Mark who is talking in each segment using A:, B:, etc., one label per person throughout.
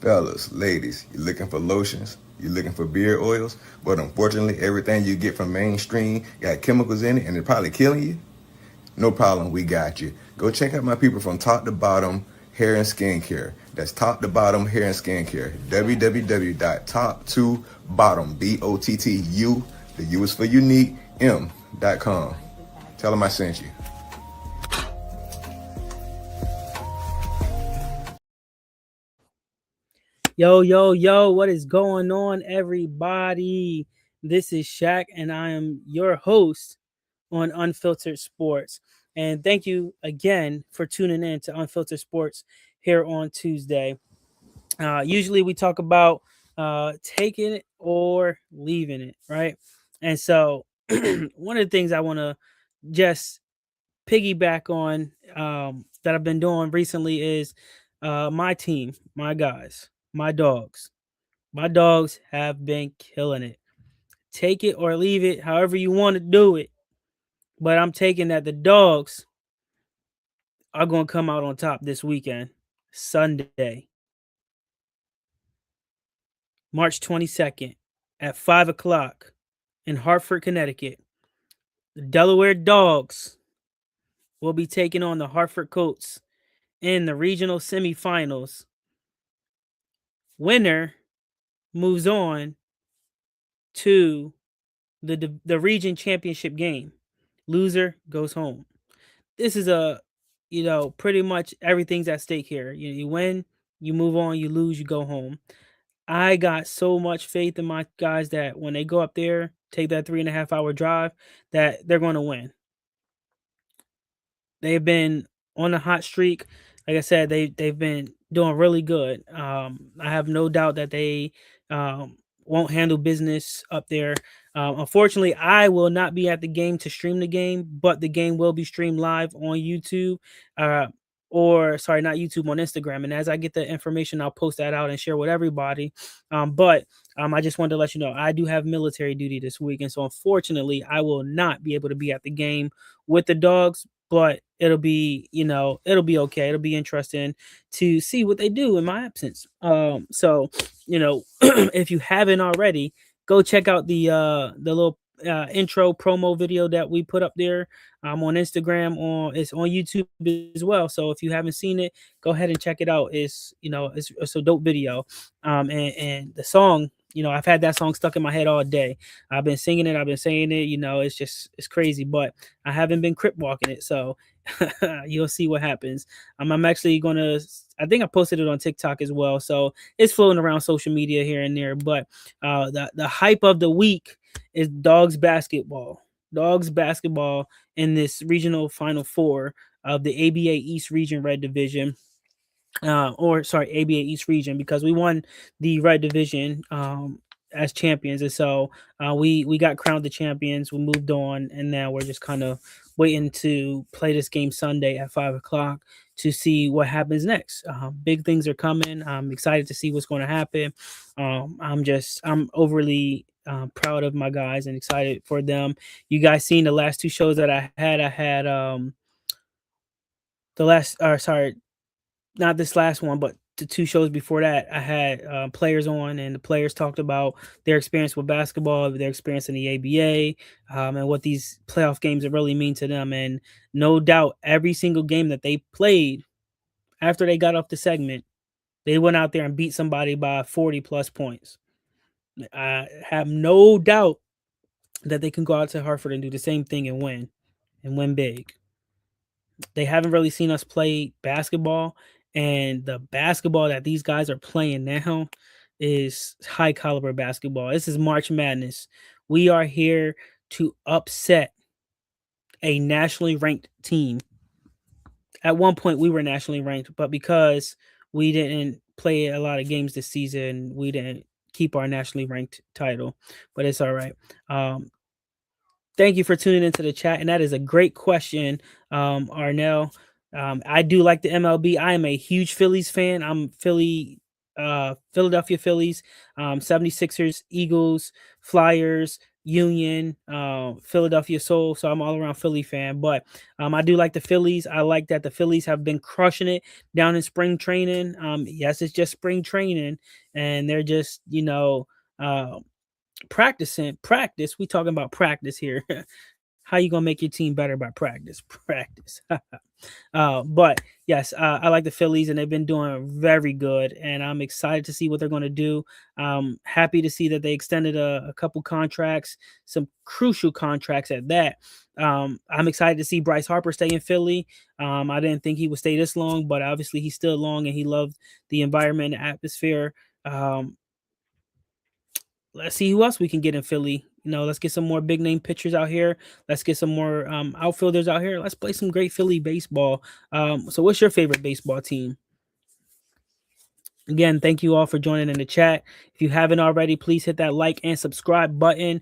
A: Fellas, ladies, you looking for lotions? You looking for beard oils? But unfortunately, everything you get from mainstream got chemicals in it and they're probably killing you? No problem, we got you. Go check out my people from Top to Bottom Hair and Skincare. That's Top to Bottom Hair and Skincare. www.top2bottom, BOTTU, the U is for unique, M.com. Tell them I sent you.
B: Yo, yo, yo, what is going on, everybody? This is Shaq, and I am your host on Unfiltered Sports. And thank you again for tuning in to Unfiltered Sports here on Tuesday. Usually we talk about taking it or leaving it, right? And so one of the things I want to just piggyback on that I've been doing recently is my team, my guys, my dogs. My dogs have been killing it. Take it or leave it, however you want to do it. But I'm taking that the dogs are going to come out on top this weekend, Sunday, March 22nd at 5 o'clock in Hartford, Connecticut. The Delaware Dogs will be taking on the Hartford Colts in the regional semifinals. Winner moves on to the region championship game. Loser goes home. This is pretty much everything's at stake here. You win, you move on, you lose, you go home. I got so much faith in my guys that when they go up there, take that 3.5 hour drive, that they're going to win. They've been on a hot streak. Like I said, they've been doing really good. I have no doubt that they won't handle business up there. Unfortunately, I will not be at the game to stream the game, but the game will be streamed live on YouTube. Uh, or sorry, not YouTube, on Instagram. And as I get the information, I'll post that out and share with everybody. But I just wanted to let you know I do have military duty this week, and so unfortunately, I will not be able to be at the game with the dogs. But it'll be, it'll be okay. It'll be interesting to see what they do in my absence. So if you haven't already, go check out the little intro promo video that we put up there on Instagram. It's on YouTube as well. So if you haven't seen it, go ahead and check it out. It's a dope video. And the song, I've had that song stuck in my head all day. I've been singing it. I've been saying it. It's crazy, but I haven't been crip walking it. So you'll see what happens. I'm actually gonna. I think I posted it on TikTok as well, so it's floating around social media here and there. But the hype of the week is dogs basketball. Dogs basketball in this regional Final Four of the ABA East Region Red Division. ABA East Region, because we won the Red Division as champions, and so we got crowned the champions. We moved on, and now we're just kind of waiting to play this game Sunday at 5 o'clock to see what happens next. Big things are coming. I'm excited to see what's going to happen. I'm overly proud of my guys and excited for them. You guys seen the last two shows that I had. I had the last, or sorry, not this last one, but the two shows before that, I had players on, and the players talked about their experience with basketball, their experience in the ABA, and what these playoff games really mean to them. And no doubt, every single game that they played after they got off the segment, they went out there and beat somebody by 40 plus points. I have no doubt that they can go out to Hartford and do the same thing and win big. They haven't really seen us play basketball, and the basketball that these guys are playing now is high caliber basketball. This is March Madness. We are here to upset a nationally ranked team. At one point, we were nationally ranked, but because we didn't play a lot of games this season, we didn't keep our nationally ranked title. But it's all right. Thank you for tuning into the chat, and that is a great question, Arnell. I do like the MLB. I am a huge Phillies fan. I'm Philadelphia Phillies, 76ers, Eagles, Flyers, Union, Philadelphia Soul. So I'm all around Philly fan. But I do like the Phillies. I like that the Phillies have been crushing it down in spring training. Yes, it's just spring training, and they're just uh, practicing. Practice. We talking about practice here. How you gonna make your team better by practice? Practice. But yes, I like the Phillies, and they've been doing very good, and I'm excited to see what they're going to do. Happy to see that they extended a couple contracts, some crucial contracts at that. I'm excited to see Bryce Harper stay in Philly. I didn't think he would stay this long, but obviously he's still long, and he loved the environment and atmosphere. Let's see who else we can get in Philly. Let's get some more big name pitchers out here. Let's get some more outfielders out here. Let's play some great Philly baseball. So, what's your favorite baseball team? Again, thank you all for joining in the chat. If you haven't already, please hit that like and subscribe button.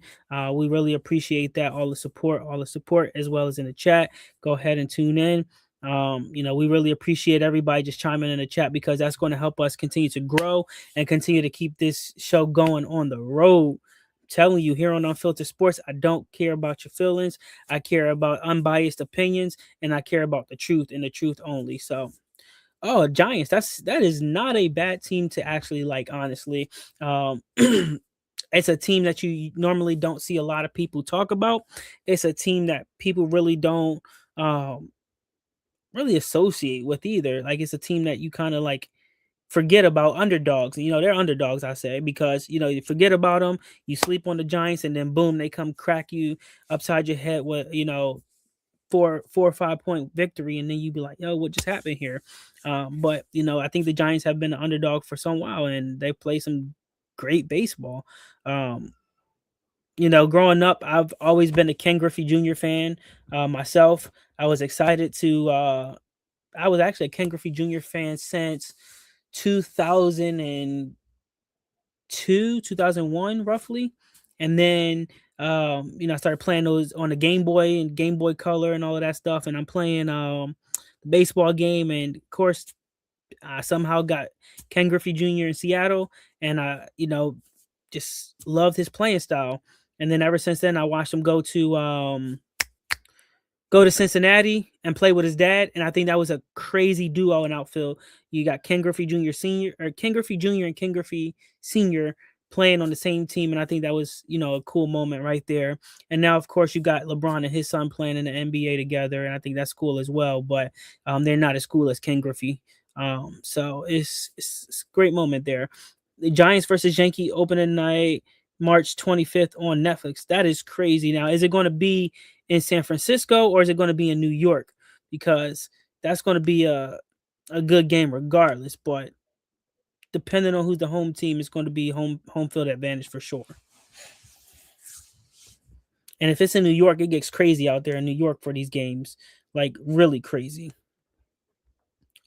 B: We really appreciate that. All the support, as well as in the chat. Go ahead and tune in. We really appreciate everybody just chiming in the chat because that's going to help us continue to grow and continue to keep this show going on the road. I'm telling you, here on Unfiltered Sports, I don't care about your feelings. I care about unbiased opinions, and I care about the truth and the truth only. So, oh, Giants. That is not a bad team to actually like, honestly. It's a team that you normally don't see a lot of people talk about. It's a team that people really don't really associate with either. Like it's a team that you kind of like forget about underdogs. They're underdogs, I say, because you forget about them, you sleep on the Giants, and then boom, they come crack you upside your head with 4 or 5 point victory, and then you'd be like, "Yo, what just happened here?" But I think the Giants have been an underdog for some while, and they play some great baseball. Um, Growing up, I've always been a Ken Griffey Jr. fan myself. I was excited to. I was actually a Ken Griffey Jr. fan since 2002, 2001, roughly. And then I started playing those on the Game Boy and Game Boy Color and all of that stuff. And I'm playing the baseball game, and of course, I somehow got Ken Griffey Jr. in Seattle, and I just loved his playing style. And then ever since then, I watched him go to Cincinnati and play with his dad, and I think that was a crazy duo in outfield. You got Ken Griffey Jr. Senior, or Ken Griffey Jr. and Ken Griffey Senior playing on the same team, and I think that was a cool moment right there. And now, of course, you got LeBron and his son playing in the NBA together, and I think that's cool as well. But they're not as cool as Ken Griffey. So it's a great moment there. The Giants versus Yankee opening night, March 25th on Netflix. That is crazy. Now, is it going to be in San Francisco or is it going to be in New York? Because that's going to be a good game regardless. But depending on who's the home team, it's going to be home field advantage for sure. And if it's in New York, it gets crazy out there in New York for these games, like really crazy.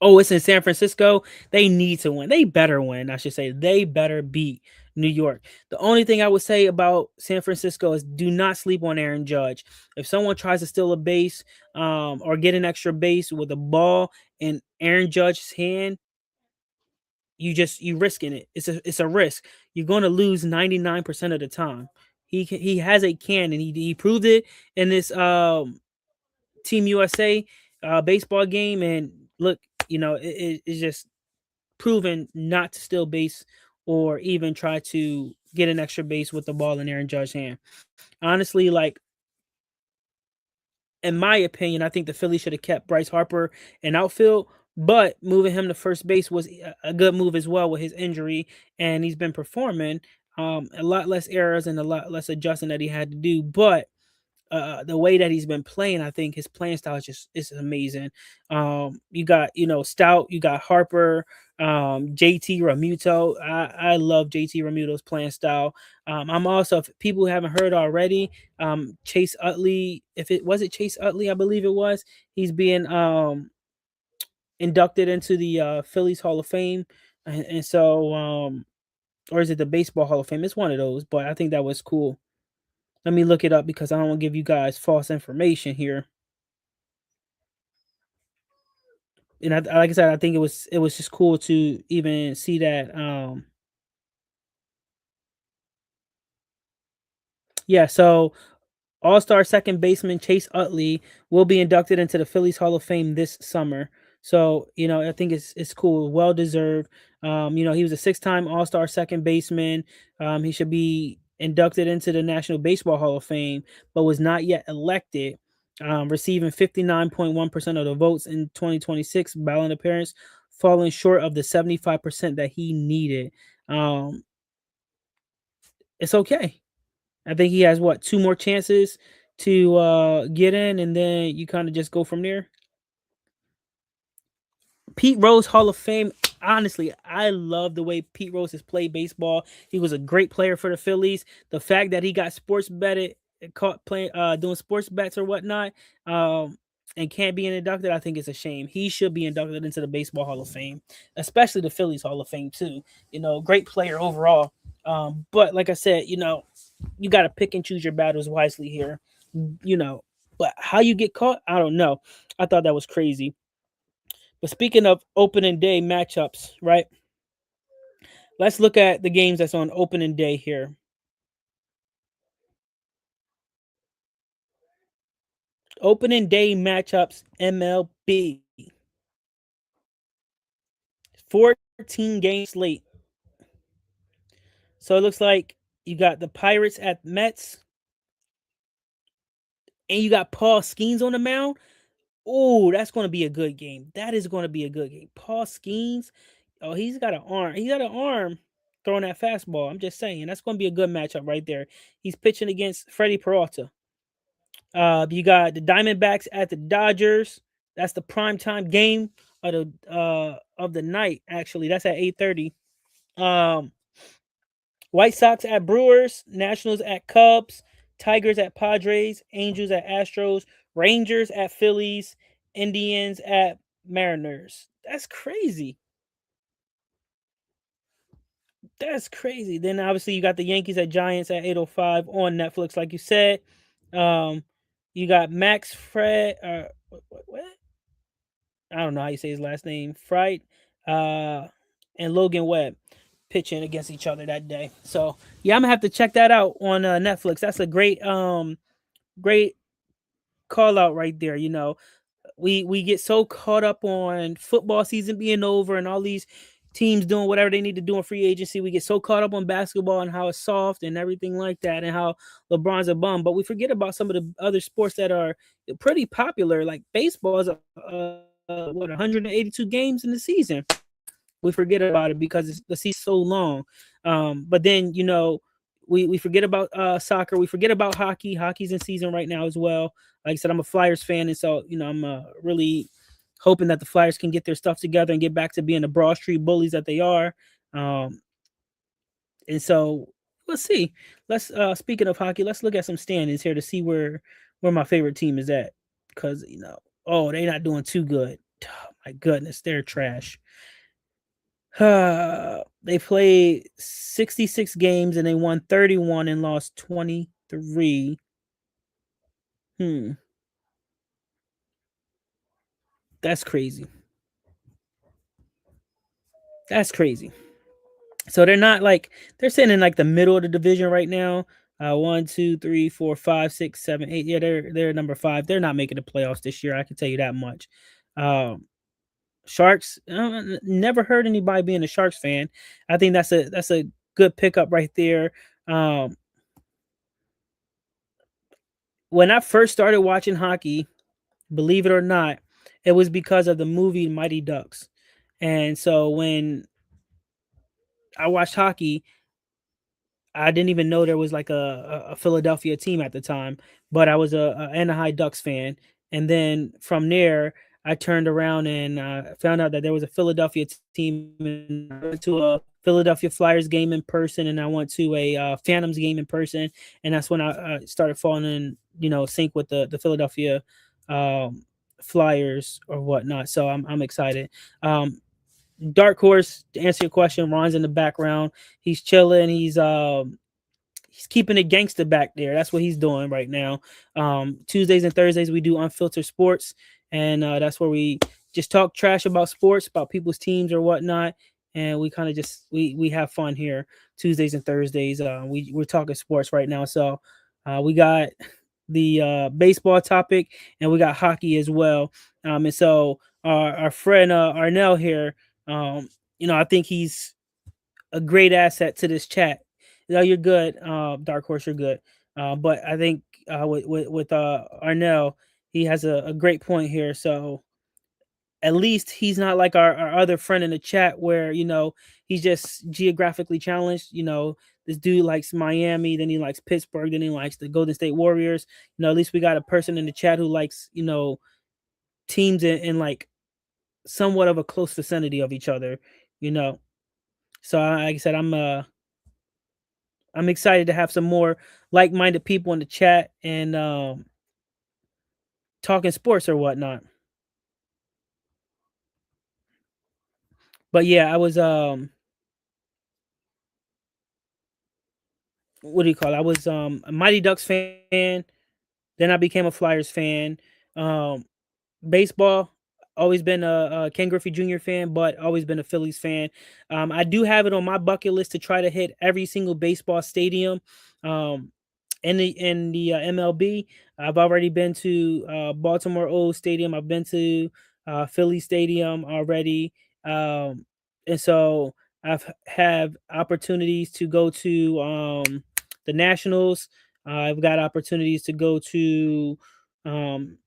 B: Oh, it's in San Francisco. They need to win. They better win, I should say. They better beat New York. The only thing I would say about San Francisco is do not sleep on Aaron Judge. If someone tries to steal a base or get an extra base with a ball in Aaron Judge's hand, you risking it. It's a risk. You're going to lose 99% of the time. He has a cannon. He proved it in this Team USA baseball game, and look, it's just proven not to steal base or even try to get an extra base with the ball in Aaron Judge's hand. Honestly, like in my opinion, I think the Phillies should have kept Bryce Harper in outfield, but moving him to first base was a good move as well with his injury, and he's been performing. A lot less errors and a lot less adjusting that he had to do, but the way that he's been playing, I think his playing style is amazing. You got Stout, you got Harper, JT Remuto. I love JT Remuto's playing style. I'm also, if people haven't heard already, Chase Utley. If it was it Chase Utley, I believe it was. He's being inducted into the Phillies Hall of Fame, and so or is it the Baseball Hall of Fame? It's one of those, but I think that was cool. Let me look it up because I don't want to give you guys false information here. And like I said, I think it was just cool to even see that. Yeah, so All-Star second baseman Chase Utley will be inducted into the Phillies Hall of Fame this summer. So, I think it's cool, well deserved. He was a six-time All-Star second baseman. He should be inducted into the National Baseball Hall of Fame, but was not yet elected. Receiving 59.1% of the votes in 2026 ballot appearance, falling short of the 75% that he needed. Um, it's okay. I think he has two more chances to get in, and then you kind of just go from there. Pete Rose Hall of Fame. Honestly, I love the way Pete Rose has played baseball. He was a great player for the Phillies. The fact that he got sports betted, caught playing, doing sports bets or whatnot, and can't be inducted, I think it's a shame. He should be inducted into the Baseball Hall of Fame, especially the Phillies Hall of Fame too. Great player overall. But like I said, you got to pick and choose your battles wisely here. You know, but how you get caught, I don't know. I thought that was crazy. But speaking of opening day matchups, right? Let's look at the games that's on opening day here. Opening day matchups, MLB. 14 game slate. So it looks like you got the Pirates at Mets, and you got Paul Skeens on the mound. Oh, that's going to be a good game. That is going to be a good game. Paul Skeens, oh, he's got an arm. He's got an arm throwing that fastball. I'm just saying that's going to be a good matchup right there. He's pitching against Freddie Peralta. You got the Diamondbacks at the Dodgers. That's the primetime game of the night. Actually, that's at 8:30. Um, White Sox at Brewers, Nationals at Cubs, Tigers at Padres, Angels at Astros, Rangers at Phillies, Indians at Mariners. That's crazy. That's crazy. Then obviously you got the Yankees at Giants at 8:05 on Netflix, like you said. Um, you got Max Fred. What? I don't know how you say his last name. Fright, and Logan Webb pitching against each other that day. So yeah, I'm gonna have to check that out on Netflix. That's a great call out right there. We get so caught up on football season being over and all these teams doing whatever they need to do in free agency. We get so caught up on basketball and how it's soft and everything like that, and how LeBron's a bum. But we forget about some of the other sports that are pretty popular, like baseball is 182 games in the season. We forget about it because the season's so long. But then we forget about soccer. We forget about hockey. Hockey's in season right now as well. Like I said, I'm a Flyers fan, and so I'm really hoping that the Flyers can get their stuff together and get back to being the Broad Street bullies that they are. Um, and so let's see. Let's speaking of hockey, let's look at some standings here to see where my favorite team is at. Because oh, they're not doing too good. Oh, my goodness, they're trash. They played 66 games and they won 31 and lost 23. Hmm, that's crazy. That's crazy. So they're not like they're sitting in like the middle of the division right now. One, two, three, four, five, six, seven, eight. Yeah, they're number five. They're not making the playoffs this year. I can tell you that much. Um, Sharks. Never heard anybody being a Sharks fan. I think that's a good pickup right there. Um, when I first started watching hockey, believe it or not, it was because of the movie Mighty Ducks. And so when I watched hockey, I didn't even know there was like a Philadelphia team at the time, but I was a Anaheim Ducks fan. And then from there, I turned around and found out that there was a Philadelphia team. And I went to a Philadelphia Flyers game in person, and I went to a Phantoms game in person, and that's when I started falling in, sync with the Philadelphia um, Flyers or whatnot. So I'm excited. Dark horse, to answer your question, Ron's in the background. He's chilling. He's keeping it gangster back there. That's what he's doing right now. Tuesdays and Thursdays we do Unfiltered Sports, and that's where we just talk trash about sports, about people's teams or whatnot, and we kind of just we have fun here Tuesdays and Thursdays. We're talking sports right now, so We got the baseball topic, and we got hockey as well. And so our friend Arnell here, um, I think he's a great asset to this chat. You're good, Dark Horse, you're good. But I think with Arnell, he has a great point here. So at least he's not like our other friend in the chat where he's just geographically challenged. This dude likes Miami, then he likes Pittsburgh, then he likes the Golden State Warriors. At least we got a person in the chat who likes teams in like somewhat of a close vicinity of each other. you know so like I said, I'm excited to have some more like-minded people in the chat and talking sports or whatnot. But yeah, I was what do you call it? I was a Mighty Ducks fan. Then I became a Flyers fan. Um, Baseball, always been a Ken Griffey Jr. fan, but always been a Phillies fan. I do have it on my bucket list to try to hit every single baseball stadium um, in the MLB. I've already been to Baltimore O Stadium. I've been to Philly Stadium already, and so I've have opportunities to go to the Nationals. I've got opportunities to go to um,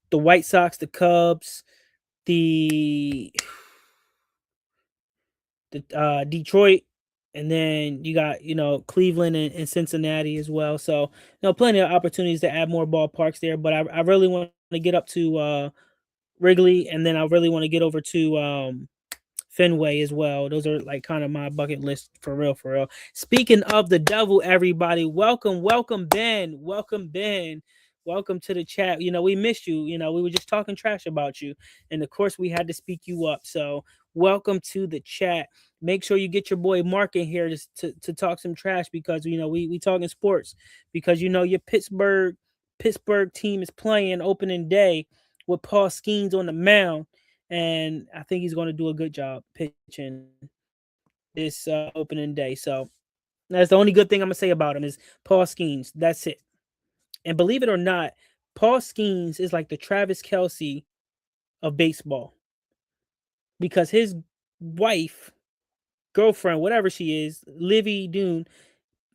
B: the White Sox, the Cubs, the Detroit, and then you got Cleveland and Cincinnati as well. So plenty of opportunities to add more ballparks there. But I really want to get up to Wrigley, and then I really want to get over to Fenway as well. Those are like kind of my bucket list for real, for real. Speaking of the devil, everybody, welcome, Ben. Welcome, Ben. Welcome to the chat. We missed you. We were just talking trash about you. And of course, we had to speak you up. So, welcome to the chat. Make sure you get your boy Mark in here to talk some trash because, we talking sports because, your Pittsburgh team is playing opening day with Paul Skeens on the mound, and I think he's going to do a good job pitching this opening day. So that's the only good thing I'm gonna say about him is Paul Skeens. That's it. And believe it or not, Paul Skeens is like the Travis Kelsey of baseball because his wife, girlfriend, whatever she is, Livy Dune,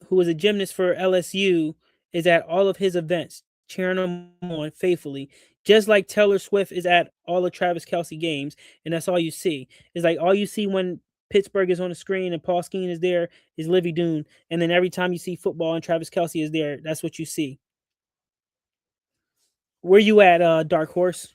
B: who is a gymnast for LSU, is at all of his events, cheering him on faithfully. Just like Taylor Swift is at all of Travis Kelsey games, and that's all you see. It's like all you see when Pittsburgh is on the screen and Paul Skeen is there is Livy Dune, and then every time you see football and Travis Kelsey is there, that's what you see. Where you at, Dark Horse?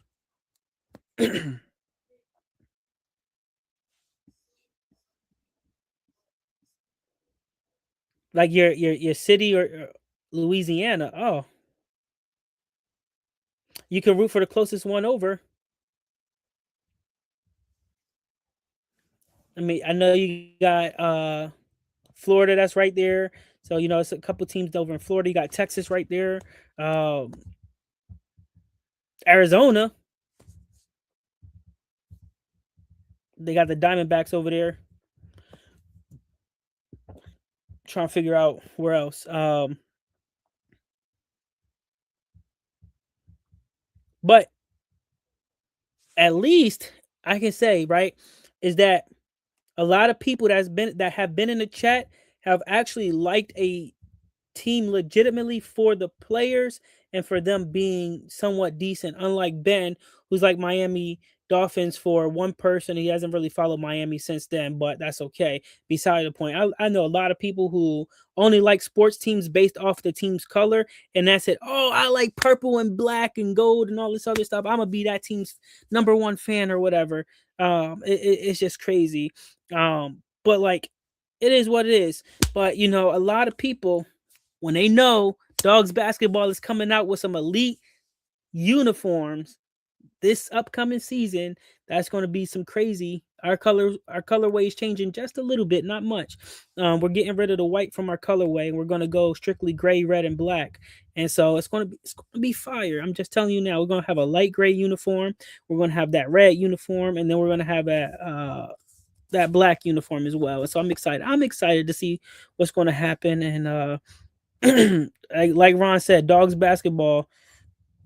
B: Like your city or Louisiana? Oh, you can root for the closest one over. I mean, I know you got Florida that's right there. So it's a couple teams over in Florida. You got Texas right there. Um, Arizona, they got the Diamondbacks over there. Trying to figure out where else. But at least I can say, right, is that a lot of people that have been in the chat have actually liked a team legitimately for the players and for them being somewhat decent. Unlike Ben, who's like Miami Dolphins for one person. He hasn't really followed Miami since then, but that's okay. Beside the point, I know a lot of people who only like sports teams based off the team's color, and that's it. Oh, I like purple and black and gold and all this other stuff. I'm gonna be that team's number one fan or whatever. It's just crazy. But like, it is what it is. But a lot of people, when they know Dogs basketball is coming out with some elite uniforms this upcoming season, that's going to be some crazy. Our colorway is changing just a little bit, not much. We're getting rid of the white from our colorway, and we're going to go strictly gray, red, and black. And so it's going to be fire. I'm just telling you now. We're going to have a light gray uniform. We're going to have that red uniform, and then we're going to have that black uniform as well. And so I'm excited. I'm excited to see what's going to happen, and like Ron said, dogs basketball,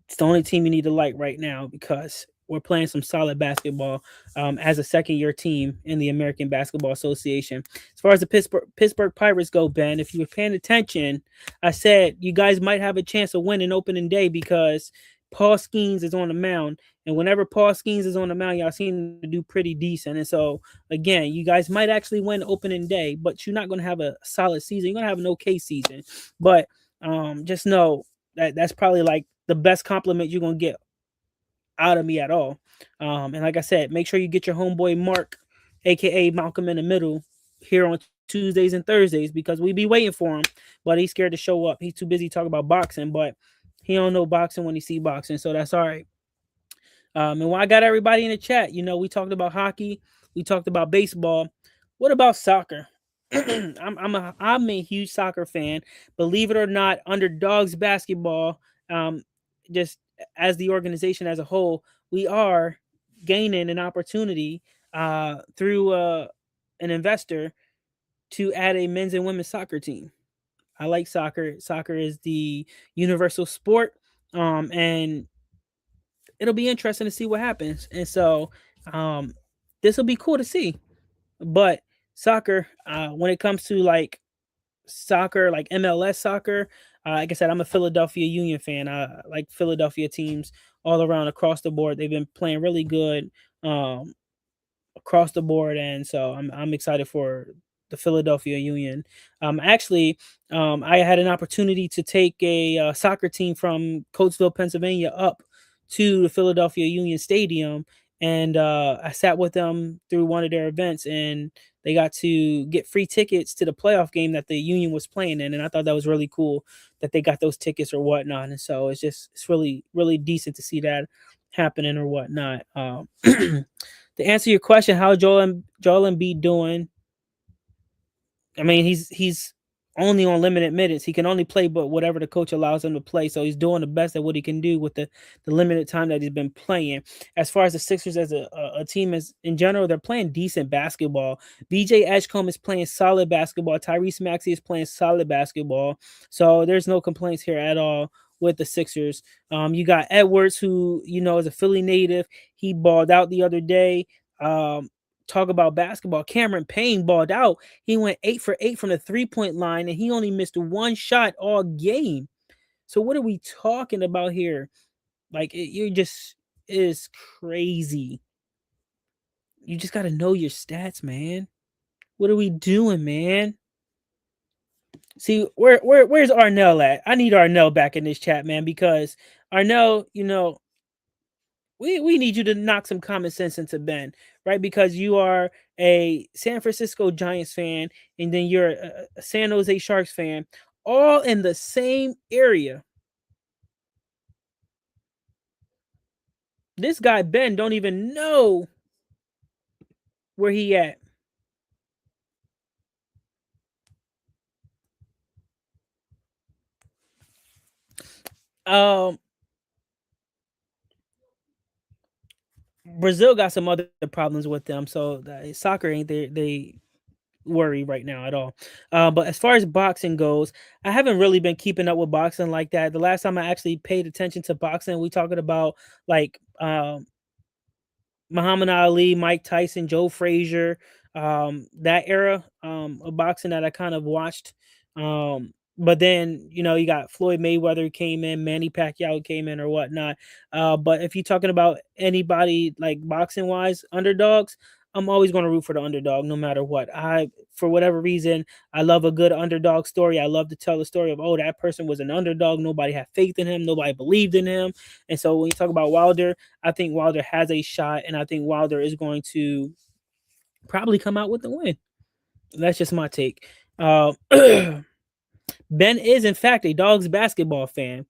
B: it's the only team you need to like right now because we're playing some solid basketball as a second year team in the American Basketball Association. As far as the Pittsburgh Pirates go, Ben, if you were paying attention, I said you guys might have a chance of winning opening day because Paul Skeens is on the mound. And whenever Paul Skeens is on the mound, y'all seem to do pretty decent. And so, again, you guys might actually win opening day, but you're not going to have a solid season. You're going to have an okay season. But just know that that's probably like the best compliment you're gonna get out of me at all. And like I said, make sure you get your homeboy Mark, aka Malcolm in the Middle, here on Tuesdays and Thursdays because we be waiting for him, but he's scared to show up. He's too busy talking about boxing, but he don't know boxing when he see boxing, so that's all right. And when I got everybody in the chat, we talked about hockey, we talked about baseball. What about soccer? I'm a huge soccer fan. Believe it or not, Underdogs basketball, um, just as the organization as a whole, we are gaining an opportunity through an investor to add a men's and women's soccer team. I like soccer. Soccer is the universal sport, and it'll be interesting to see what happens. And so, um, this will be cool to see. But soccer, when it comes to like soccer, like MLS soccer, like I said, I'm a Philadelphia Union fan. I like Philadelphia teams all around across the board. They've been playing really good across the board, and so I'm excited for the Philadelphia Union. Actually, I had an opportunity to take a soccer team from Coatesville, Pennsylvania, up to the Philadelphia Union Stadium, and I sat with them through one of their events, and they got to get free tickets to the playoff game that the Union was playing in, and I thought that was really cool that they got those tickets or whatnot. And so it's really really decent to see that happening or whatnot. To answer your question, how Joel Embiid doing? I mean, he's only on limited minutes. He can only play but whatever the coach allows him to play. So he's doing the best at what he can do with the limited time that he's been playing. As far as the Sixers as a team as in general, they're playing decent basketball. BJ Edgecombe is playing solid basketball. Tyrese Maxey is playing solid basketball. So there's no complaints here at all with the Sixers. You got Edwards, who is a Philly native. He balled out the other day. Talk about basketball. Cameron Payne balled out. He went 8 for 8 from the 3-point line, and he only missed one shot all game. So what are we talking about here? Like you're just is crazy. You just got to know your stats, man. What are we doing, man? See, where's Arnell at? I need Arnell back in this chat, man, because Arnell, we need you to knock some common sense into Ben, right? Because you are a San Francisco Giants fan, and then you're a San Jose Sharks fan, all in the same area. This guy Ben don't even know where he at. Um, Brazil got some other problems with them, so soccer ain't they worry right now at all. But as far as boxing goes, I haven't really been keeping up with boxing like that. The last time I actually paid attention to boxing, we talking about like Muhammad Ali, Mike Tyson, Joe Frazier, that era of boxing that I kind of watched. But then you got Floyd Mayweather came in, Manny Pacquiao came in, or whatnot. But if you're talking about anybody like boxing wise, underdogs, I'm always going to root for the underdog no matter what. For whatever reason, I love a good underdog story. I love to tell the story of, oh, that person was an underdog. Nobody had faith in him. Nobody believed in him. And so when you talk about Wilder, I think Wilder has a shot, and I think Wilder is going to probably come out with the win. That's just my take. Ben is, in fact, a Dogs basketball fan.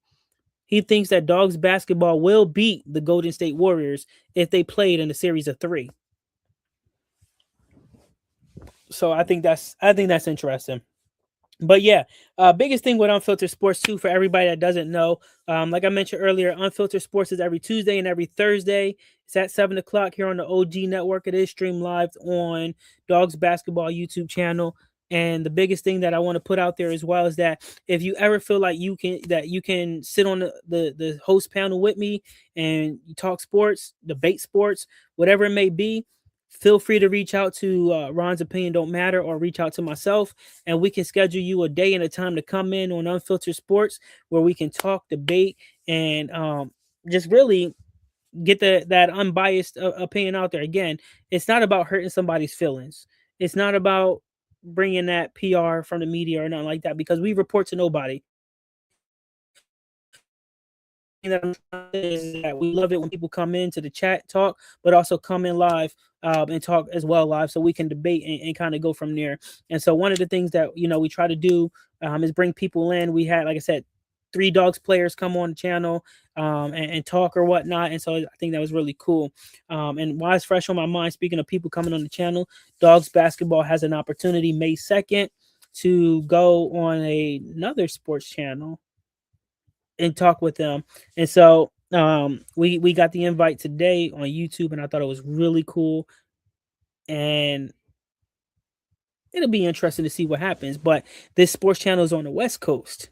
B: He thinks that Dogs basketball will beat the Golden State Warriors if they played in a series of 3. So I think that's interesting. But yeah, biggest thing with Unfiltered Sports too, for everybody that doesn't know, like I mentioned earlier, Unfiltered Sports is every Tuesday and every Thursday. It's at 7:00 here on the OG Network. It is streamed live on Dogs Basketball YouTube channel. And the biggest thing that I want to put out there as well is that if you ever feel like you can sit on the host panel with me and talk sports, debate sports, whatever it may be, feel free to reach out to Ron's Opinion Don't Matter, or reach out to myself, and we can schedule you a day and a time to come in on Unfiltered Sports, where we can talk, debate, and just really get that unbiased opinion out there. Again, it's not about hurting somebody's feelings. It's not about bringing that PR from the media or nothing like that, because we report to nobody. That I'm trying to say is that we love it when people come in to the chat, talk, but also come in live and talk as well live, so we can debate and kind of go from there. And so one of the things that we try to do is bring people in. We had, like I said, three dogs players come on the channel and talk or whatnot. And so I think that was really cool. And why it's fresh on my mind, speaking of people coming on the channel, dogs basketball has an opportunity May 2nd to go on another sports channel and talk with them. And so we got the invite today on YouTube, and I thought it was really cool. And it'll be interesting to see what happens. But this sports channel is on the West Coast.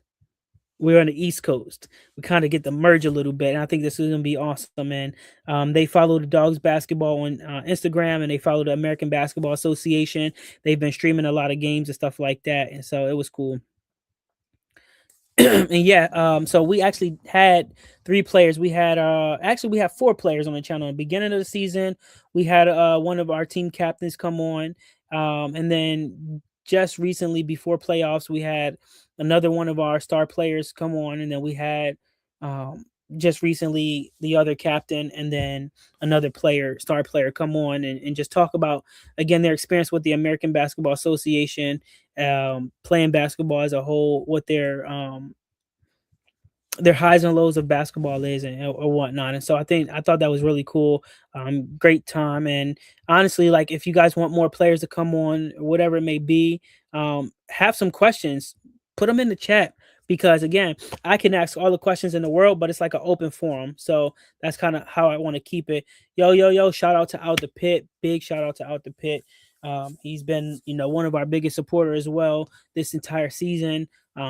B: We're on the East Coast. We kind of get to merge a little bit, and I think this is gonna be awesome. And they follow the Dogs basketball on Instagram, and they follow the American Basketball Association. They've been streaming a lot of games and stuff like that, and so it was cool. And yeah, so we actually had three players. We had actually we have four players on the channel. In the beginning of the season, we had one of our team captains come on. And then just recently before playoffs, we had another one of our star players come on, and then we had um just recently the other captain, and then another player, star player, come on and just talk about again their experience with the American Basketball Association, playing basketball as a whole, what their highs and lows of basketball is, and or whatnot. And so I thought that was really cool. Great time. And honestly, like, if you guys want more players to come on, or whatever it may be, have some questions, put them in the chat, because again, I can ask all the questions in the world, but it's like an open forum. So that's kind of how I want to keep it. Yo, shout out to Out the Pit. Big shout out to Out the Pit. He's been, one of our biggest supporters as well this entire season.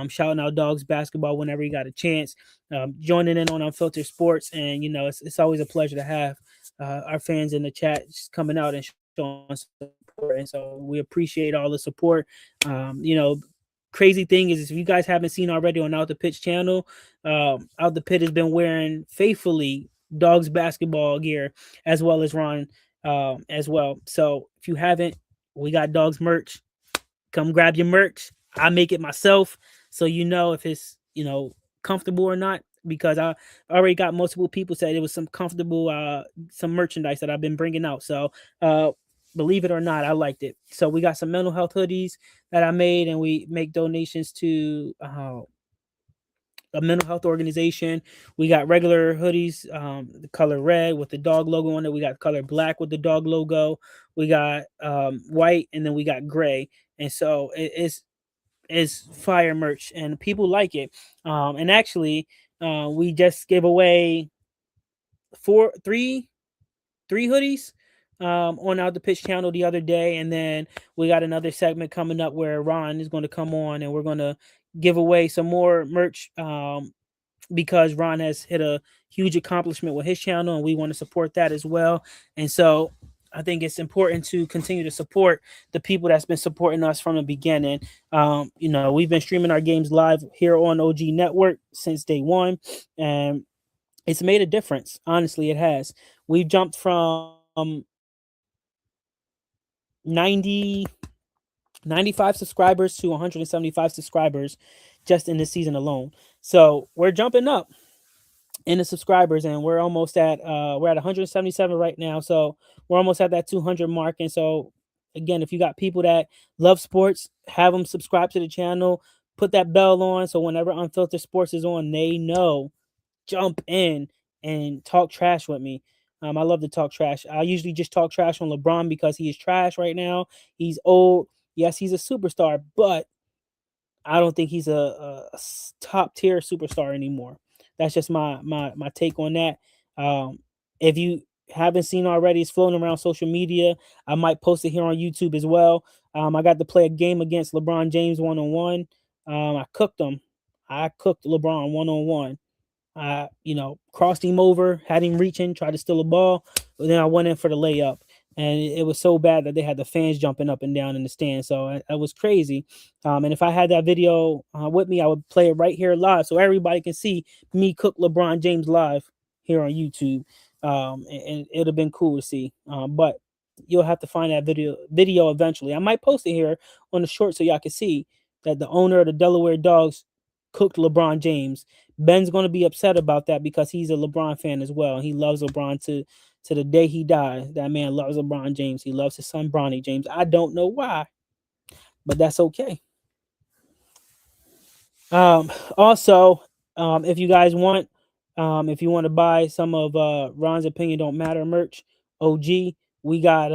B: Shouting out Dogs basketball whenever you got a chance. Joining in on Unfiltered Sports, and it's always a pleasure to have our fans in the chat just coming out and showing support. And so we appreciate all the support. Crazy thing is, if you guys haven't seen already on Out the Pitch channel, Out the Pit has been wearing faithfully Dogs basketball gear, as well as Ron as well. So if you haven't, we got Dogs merch. Come grab your merch. I make it myself, so if it's comfortable or not. Because I already got multiple people said it was some comfortable some merchandise that I've been bringing out. So believe it or not, I liked it. So we got some mental health hoodies that I made, and we make donations to a mental health organization. We got regular hoodies, the color red with the dog logo on it. We got color black with the dog logo. We got white, and then we got gray. And so it's fire merch, and people like it. And actually, we just gave away three hoodies on Out the Pitch channel the other day, and then we got another segment coming up where Ron is going to come on, and we're going to give away some more merch, because Ron has hit a huge accomplishment with his channel, and we want to support that as well. And so I think it's important to continue to support the people that's been supporting us from the beginning. We've been streaming our games live here on OG Network since day one, and it's made a difference. Honestly, it has. We've jumped from 90 95 subscribers to 175 subscribers just in this season alone. So we're jumping up in the subscribers, and we're almost at we're at 177 right now. So we're almost at that 200 mark. And so again, if you got people that love sports, have them subscribe to the channel, put that bell on, so whenever Unfiltered Sports is on, they know. Jump in and talk trash with me. I love to talk trash. I usually just talk trash on LeBron because he is trash right now. He's old. Yes, he's a superstar, but I don't think he's a top tier superstar anymore. That's just my take on that. If you haven't seen already, it's floating around social media. I might post it here on YouTube as well. I got to play a game against LeBron James one on one. I cooked him. I cooked LeBron one on one. Crossed him over, had him reaching, tried to steal a ball, but then I went in for the layup. And it was so bad that they had the fans jumping up and down in the stand. So it was crazy. And if I had that video with me, I would play it right here live so everybody can see me cook LeBron James live here on YouTube. And it would have been cool to see. But you'll have to find that video eventually. I might post it here on the short so y'all can see that the owner of the Delaware Dogs cooked LeBron James. Ben's going to be upset about that because he's a LeBron fan as well. He loves LeBron to the day he dies. That man loves LeBron James. He loves his son Bronny James. I don't know why, but that's okay. Also, if you guys want, if you want to buy some of Ron's Opinion Don't Matter merch, OG, we got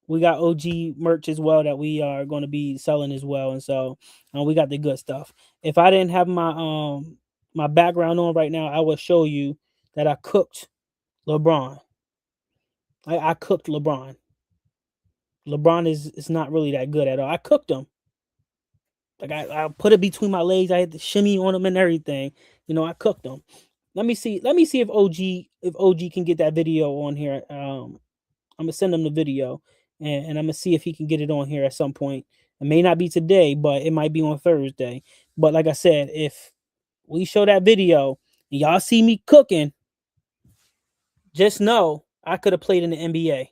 B: OG merch as well that we are going to be selling as well, and so we got the good stuff. If I didn't have my background on right now, I will show you that I cooked LeBron. I cooked LeBron. LeBron is not really that good at all. I cooked him. Like I put it between my legs. I had to shimmy on him and everything. I cooked him. Let me see. Let me see if OG can get that video on here. I'm gonna send him the video, and I'm gonna see if he can get it on here at some point. It may not be today, but it might be on Thursday. But like I said, if we show that video and y'all see me cooking, just know I could have played in the NBA.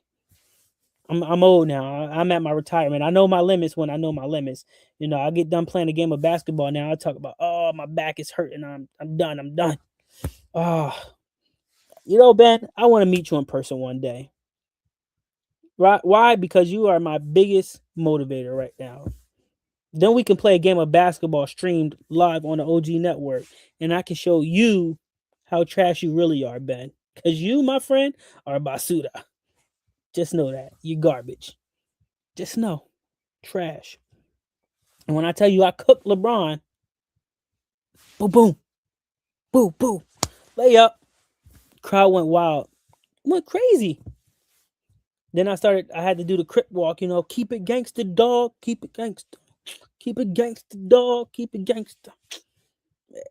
B: I'm old now. I'm at my retirement. I know my limits when I know my limits. I get done playing a game of basketball now. I talk about, oh, my back is hurting. I'm done. I'm done. Oh, Ben, I want to meet you in person one day. Right? Why? Because you are my biggest motivator right now. Then we can play a game of basketball streamed live on the OG network, and I can show you how trash you really are, Ben. Because you, my friend, are basuda. Just know that. You garbage. Just know. Trash. And when I tell you I cooked LeBron, boom, boom, boom, boom, layup. Crowd went wild. Went crazy. Then I had to do the crip walk, keep it gangster, dog. Keep it gangster. Keep it gangster, dog. Keep it gangster.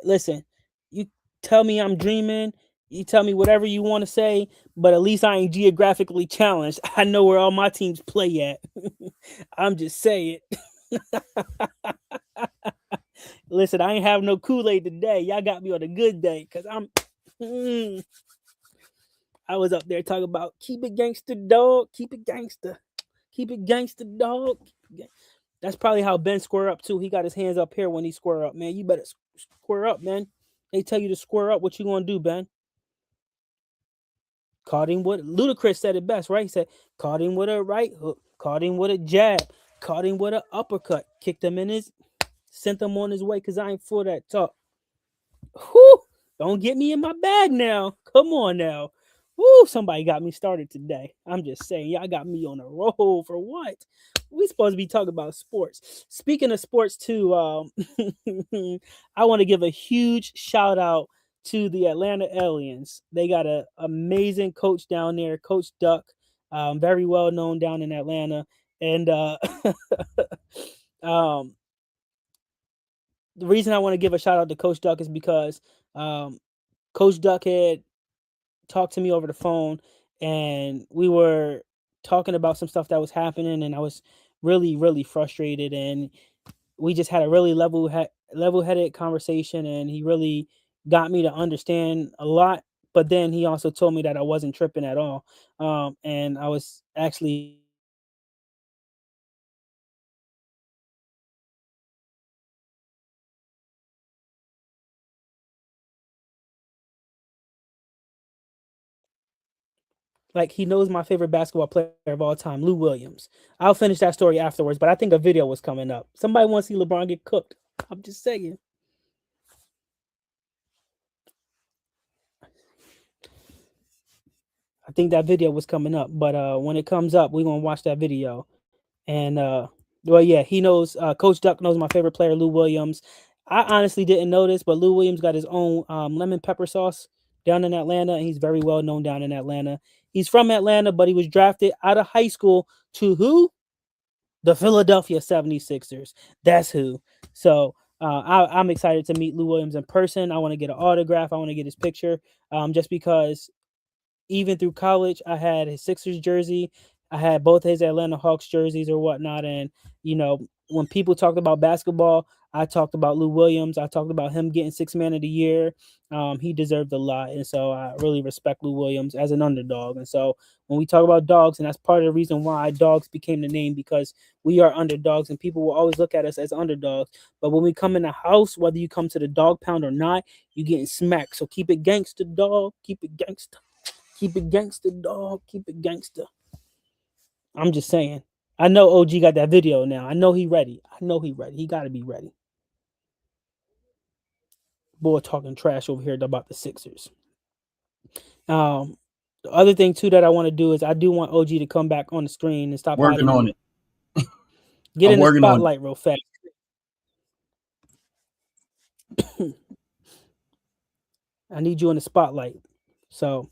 B: Listen, you tell me I'm dreaming. You tell me whatever you want to say, but at least I ain't geographically challenged. I know where all my teams play at. I'm just saying. Listen, I ain't have no Kool-Aid today. Y'all got me on a good day because I was up there talking about keep it gangster, dog. Keep it gangster. Keep it gangster, dog. That's probably how Ben square up too. He got his hands up here when he square up, man. You better square up, man. They tell you to square up. What you gonna do, Ben? Caught him with Ludacris said it best, right? He said, caught him with a right hook, caught him with a jab, caught him with an uppercut, kicked him sent him on his way because I ain't for that talk. Whew, don't get me in my bag now. Come on now. Woo, somebody got me started today. I'm just saying, y'all got me on a roll for what? We supposed to be talking about sports. Speaking of sports too, I want to give a huge shout out to the Atlanta Aliens. They got an amazing coach down there, Coach Duck, very well known down in Atlanta. And the reason I want to give a shout out to Coach Duck is because Coach Duck had talked to me over the phone, and we were talking about some stuff that was happening, and I was really, really frustrated. And we just had a really level-headed conversation, and he really got me to understand a lot. But then he also told me that I wasn't tripping at all, and I was actually like, he knows my favorite basketball player of all time, Lou Williams. I'll finish that story afterwards, but I think a video was coming up. Somebody wants to see LeBron get cooked. I'm just saying. I think that video was coming up, but when it comes up, we're gonna watch that video. And well, yeah, he knows. Coach Duck knows my favorite player, Lou Williams. I honestly didn't know this, but Lou Williams got his own lemon pepper sauce down in Atlanta, and he's very well known down in Atlanta. He's from Atlanta, but he was drafted out of high school to who? The Philadelphia 76ers. That's who. So I'm excited to meet Lou Williams in person. I want to get an autograph. I want to get his picture, just because even through college, I had his Sixers jersey. I had both his Atlanta Hawks jerseys or whatnot. And, when people talked about basketball, I talked about Lou Williams. I talked about him getting six man of the year. He deserved a lot. And so I really respect Lou Williams as an underdog. And so when we talk about dogs, and that's part of the reason why dogs became the name, because we are underdogs and people will always look at us as underdogs. But when we come in the house, whether you come to the dog pound or not, you're getting smacked. So keep it gangster, dog. Keep it gangster. Keep it gangster, dog. Keep it gangster. I'm just saying. I know OG got that video now. I know he ready. I know he ready. He got to be ready. Boy talking trash over here about the Sixers. The other thing too that I want to do is I do want OG to come back on the screen and stop
C: Working
B: hiding.
C: on it.
B: Get
C: I'm
B: in the
C: working on it.
B: spotlight real fast. I need you in the spotlight. So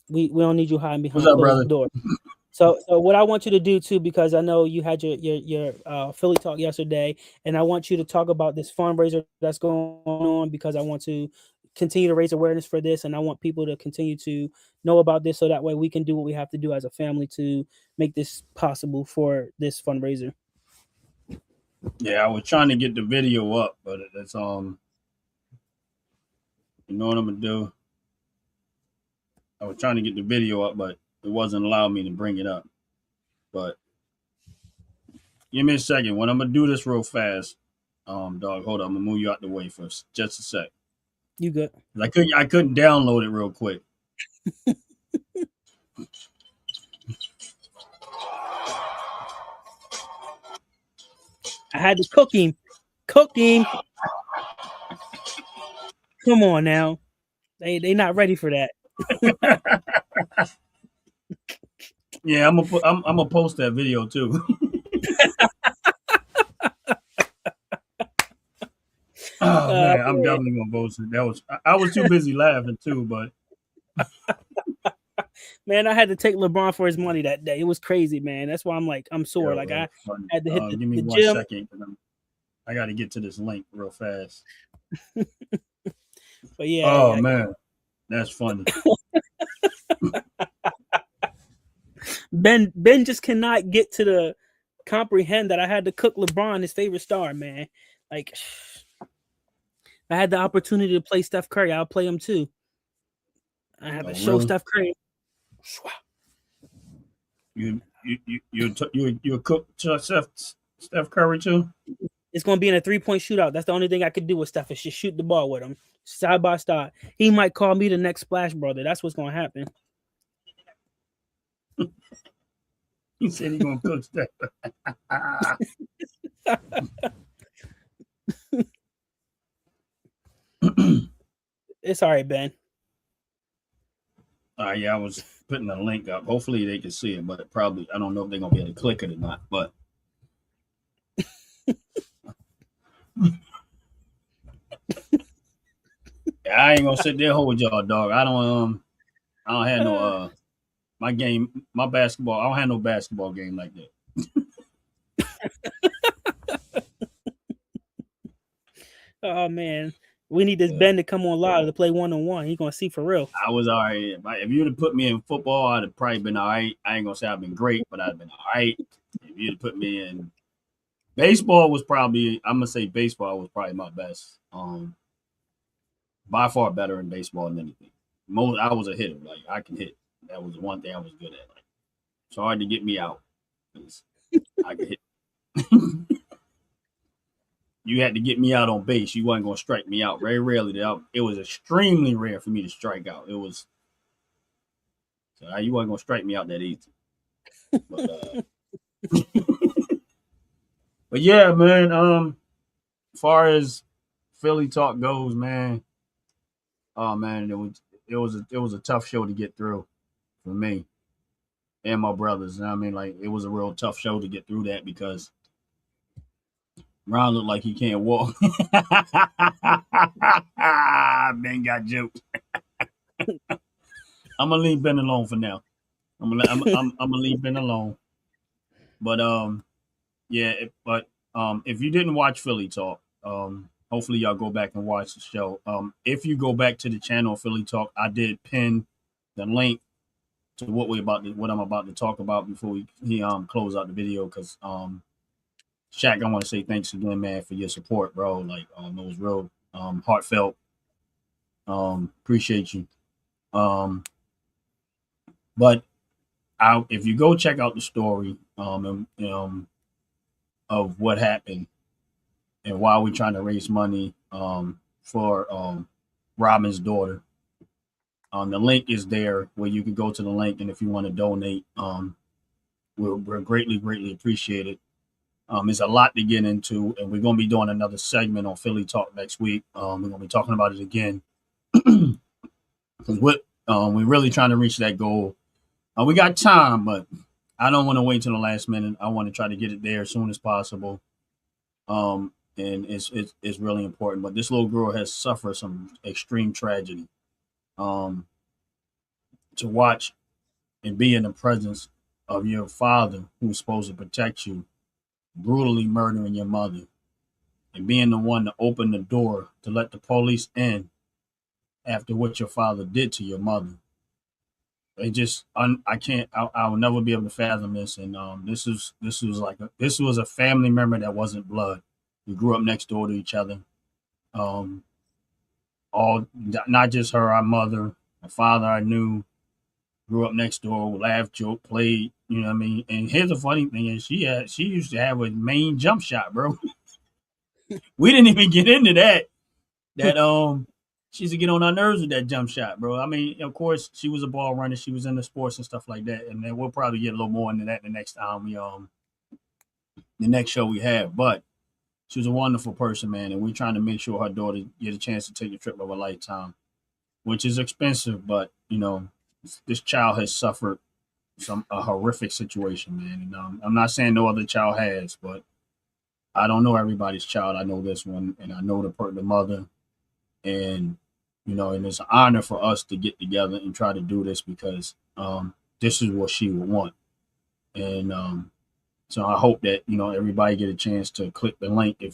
B: we don't need you hiding behind
C: What's up,
B: closed
C: brother?
B: door. So what I want you to do too, because I know you had your Philly talk yesterday, and I want you to talk about this fundraiser that's going on, because I want to continue to raise awareness for this, and I want people to continue to know about this, so that way we can do what we have to do as a family to make this possible for this fundraiser.
C: Yeah, I was trying to get the video up, but it's you know what I'm gonna do? I was trying to get the video up, but it wasn't allowing me to bring it up. But give me a second. When I'm gonna do this real fast, dog, hold on, I'm gonna move you out the way for just a sec.
B: You good?
C: I couldn't download it real quick.
B: I had to cook him. Cook him. Come on now. They not ready for that.
C: Yeah, I'm gonna post that video too. Oh man, I'm definitely gonna post it. I was too busy laughing too, but
B: man, I had to take LeBron for his money that day. It was crazy, man. That's why I'm sore. Like I had to hit
C: give me
B: the
C: 1
B: gym.
C: second. I got to get to this link real fast.
B: But yeah.
C: Oh man, that's funny.
B: Ben just cannot get to the comprehend that I had to cook LeBron his favorite star, man. Like I had the opportunity to play Steph Curry. I'll play him too. I had to show Steph Curry.
C: You cook Steph Curry too?
B: It's gonna be in a 3-point shootout. That's the only thing I could do with Steph is just shoot the ball with him side by side. He might call me the next Splash Brother. That's what's gonna happen.
C: He said he's gonna cook Steph.
B: It's all right, Ben.
C: Yeah, I was putting a link up. Hopefully they can see it, but probably I don't know if they're gonna be able to click it or not. But I ain't gonna sit there and hold y'all, dog. I don't have no my basketball. I don't have no basketball game like that.
B: Oh man, we need this Ben to come on live to play 1-on-1. He's gonna see for real.
C: I was all right. If you'd have put me in football, I'd have probably been all right. I ain't gonna say I've been great, but I'd have been all right. If you'd have put me in baseball, I'm gonna say baseball was probably my best. By far better in baseball than anything. I was a hitter. Like I can hit. That was one thing I was good at. Like it's hard to get me out. I could hit. You had to get me out on base. You wasn't gonna strike me out. Very rarely. It was extremely rare for me to strike out. It was so you wasn't gonna strike me out that easy. But but yeah, man. As far as Philly talk goes, man. Oh man, it was a tough show to get through for me and my brothers. You know what I mean, like it was a real tough show to get through that because Ron looked like he can't walk. Ben got joked. I'm gonna leave Ben alone for now. I'm gonna leave Ben alone. But yeah. If you didn't watch Philly Talk, hopefully y'all go back and watch the show. If you go back to the channel Philly Talk, I did pin the link to what I'm about to talk about before he close out the video because Shaq, I want to say thanks again, man, for your support, bro. Like it was real heartfelt. Appreciate you. But if you go check out the story of what happened and why we're trying to raise money for Robin's daughter, the link is there where you can go to the link, and if you want to donate, we're greatly appreciate it. It's a lot to get into, and we're going to be doing another segment on Philly Talk next week. We're going to be talking about it again because we're really trying to reach that goal. We got time, but I don't want to wait till the last minute. I want to try to get it there as soon as possible. And it's really important. But this little girl has suffered some extreme tragedy. To watch and be in the presence of your father, who's supposed to protect you, brutally murdering your mother, and being the one to open the door to let the police in after what your father did to your mother. I can't. I will never be able to fathom this. And this was a family member that wasn't blood. We grew up next door to each other. Um, all not just her, our mother, my father. I knew grew up next door, laughed, joked, played. You know what I mean? And here's the funny thing is she used to have a main jump shot, bro. We didn't even get into that. That she used to get on our nerves with that jump shot, bro. I mean, of course, she was a ball runner. She was into sports and stuff like that. And then we'll probably get a little more into that the next time the next show we have. But she was a wonderful person, man, and we're trying to make sure her daughter get a chance to take a trip of a lifetime, which is expensive. But this child has suffered a horrific situation, man. And I'm not saying no other child has, but I don't know everybody's child. I know this one, and I know the mother, and and it's an honor for us to get together and try to do this because this is what she would want, and so I hope that everybody get a chance to click the link. If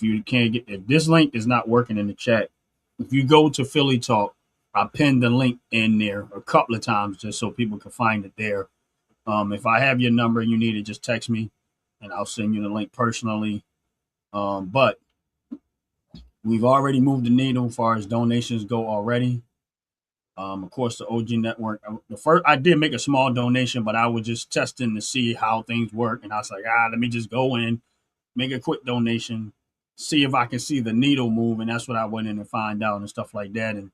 C: this link is not working in the chat, if you go to Philly Talk, I pinned the link in there a couple of times just so people can find it there. If I have your number and you need it, just text me, and I'll send you the link personally. But we've already moved the needle as far as donations go already. Of course, the OG Network. I did make a small donation, but I was just testing to see how things work, and I was like, let me just go in, make a quick donation, see if I can see the needle move, and that's what I went in and find out and stuff like that. And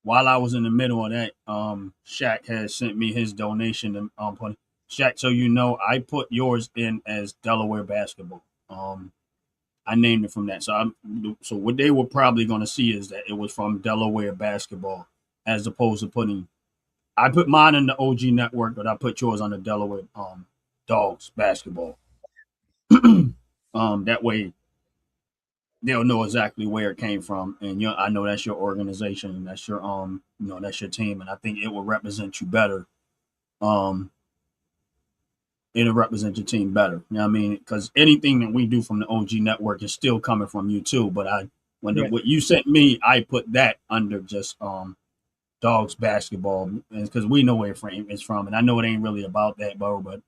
C: while I was in the middle of that, Shaq has sent me his donation. And Shaq, so I put yours in as Delaware basketball. I named it from that. So what they were probably going to see is that it was from Delaware basketball, as opposed to I put mine in the OG Network, but I put yours on the Delaware Dogs basketball. That way they'll know exactly where it came from, and I know that's your organization and that's your that's your team, and I think it will represent you better. It'll represent your team better. You know what I mean? Because anything that we do from the OG Network is still coming from you too. But what you sent me, I put that under just Dogs basketball because we know where it's from, and I know it ain't really about that, bro. But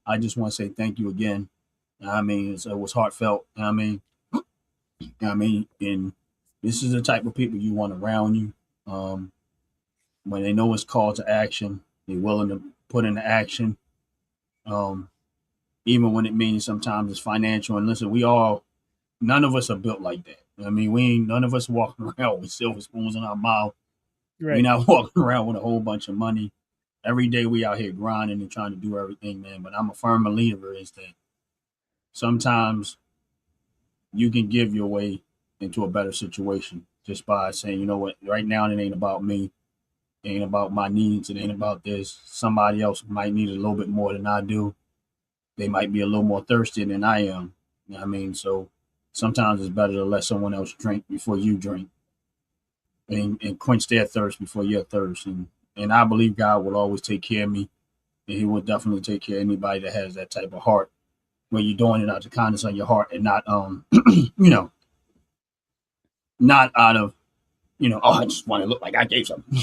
C: I just want to say thank you again. I mean, it was heartfelt. I mean, and this is the type of people you want around you. When they know it's called to action, they're willing to put into action. Even when it means sometimes it's financial. And listen, none of us are built like that. I mean, none of us walking around with silver spoons in our mouth. Right. We're not walking around with a whole bunch of money. Every day we out here grinding and trying to do everything, man. But I'm a firm believer is that sometimes you can give your way into a better situation just by saying, you know what, right now it ain't about me. It ain't about my needs. It ain't about this. Somebody else might need a little bit more than I do. They might be a little more thirsty than I am. You know what I mean? So sometimes it's better to let someone else drink before you drink and quench their thirst before your thirst. And and I believe God will always take care of me, and He will definitely take care of anybody that has that type of heart, where you're doing it out of the kindness of your heart and not you know, not out of oh, I just want to look like I gave something.